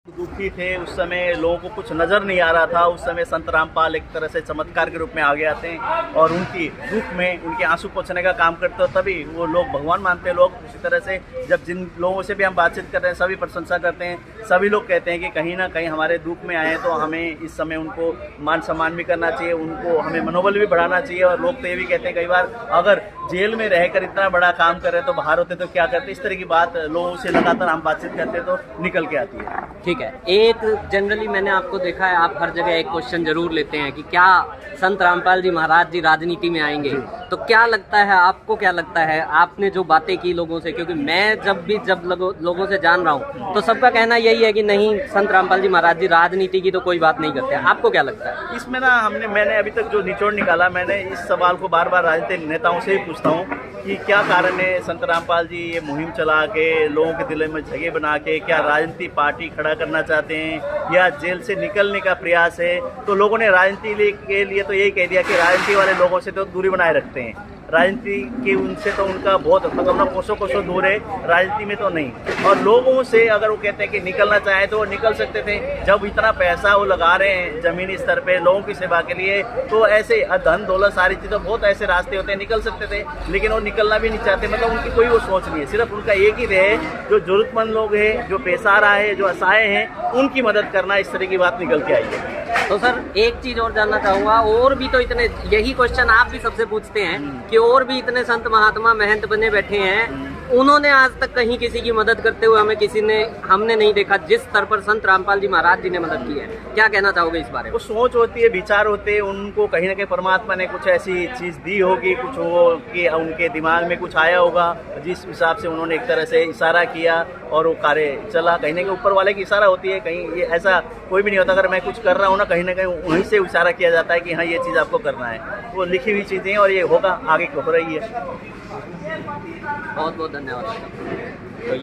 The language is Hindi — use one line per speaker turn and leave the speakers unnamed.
दुखी थे उस समय, लोगों को कुछ नज़र नहीं आ रहा था। उस समय संत रामपाल एक तरह से चमत्कार के रूप में आ गए थे और उनकी दुख में उनके आंसू पोंछने का काम करते हो, तभी वो लोग भगवान मानते हैं। लोग उसी तरह से जब जिन लोगों से भी हम बातचीत कर रहे हैं सभी प्रशंसा करते हैं। सभी लोग कहते हैं कि कहीं ना कहीं हमारे दुख में आए हैं तो हमें इस समय उनको मान सम्मान भी करना चाहिए, उनको हमें मनोबल भी बढ़ाना चाहिए। और लोग तो ये भी कहते हैं कई बार, अगर जेल में रहकर इतना बड़ा काम कर रहे हैं तो बाहर होते तो क्या करते। इस तरह की बात लोगों से लगातार हम बातचीत करते हैं तो निकल के आती है।
ठीक है, एक जनरली मैंने आपको देखा है, आप हर जगह एक क्वेश्चन जरूर लेते हैं कि क्या संत रामपाल जी महाराज जी राजनीति में आएंगे। तो क्या लगता है आपको, क्या लगता है आपने जो बातें की लोगों से, क्योंकि मैं जब लोगों से जान रहा हूँ तो सबका कहना यही है कि नहीं, संत रामपाल जी महाराज जी राजनीति की तो कोई बात नहीं करते। आपको क्या लगता है
इसमें ना? मैंने अभी तक जो निचोड़ निकाला, मैंने इस सवाल को बार बार राजनीतिक नेताओं से ही पूछता हूँ कि क्या कारण है संत रामपाल जी ये मुहिम चला के लोगों के दिलों में जगह बना के क्या राजनीति पार्टी खड़ा करना चाहते हैं या जेल से निकलने का प्रयास है। तो लोगों ने राजनीति के लिए तो यही कह दिया कि राजनीति वाले लोगों से तो दूरी बनाए रखते हैं, राजनीति की उनसे तो उनका बहुत मतलब कोसों दूर है, राजनीति में तो नहीं। और लोगों से अगर वो कहते हैं कि निकलना चाहे तो वो निकल सकते थे। जब इतना पैसा वो लगा रहे हैं जमीनी स्तर पे लोगों की सेवा के लिए, तो ऐसे धन दौलत सारी चीज़ें, बहुत ऐसे रास्ते होते हैं, निकल सकते थे, लेकिन वो निकलना भी नहीं चाहते। मतलब उनकी कोई वो सोच नहीं है, सिर्फ उनका एक ही है, जो जरूरतमंद लोग हैं, जो पेशारा है, जो असहाय हैं, उनकी मदद करना। इस तरह की बात निकल के आई है।
तो सर एक चीज और जानना चाहूंगा, और भी तो इतने, यही क्वेश्चन आप भी सबसे पूछते हैं कि और भी इतने संत महात्मा महंत बने बैठे हैं, उन्होंने आज तक कहीं किसी की मदद करते हुए हमने नहीं देखा जिस स्तर पर संत रामपाल जी महाराज जी ने मदद की है। क्या कहना चाहोगे इस बारे में?
वो सोच होती है, विचार होते हैं, उनको कहीं ना कहीं परमात्मा ने कुछ ऐसी चीज़ दी होगी, कुछ हो कि उनके दिमाग में कुछ आया होगा, जिस हिसाब से उन्होंने एक तरह से इशारा किया और वो कार्य चला। कहीं ना कहीं ऊपर वाले की इशारा होती है, कहीं ये ऐसा कोई भी नहीं होता। अगर मैं कुछ कर रहा हूँ ना, कहीं ना कहीं वहीं से इशारा किया जाता है कि हाँ ये चीज़ आपको करना है। वो लिखी हुई चीज़ें और ये होगा, आगे हो रही है।
बहुत बहुत धन्यवाद।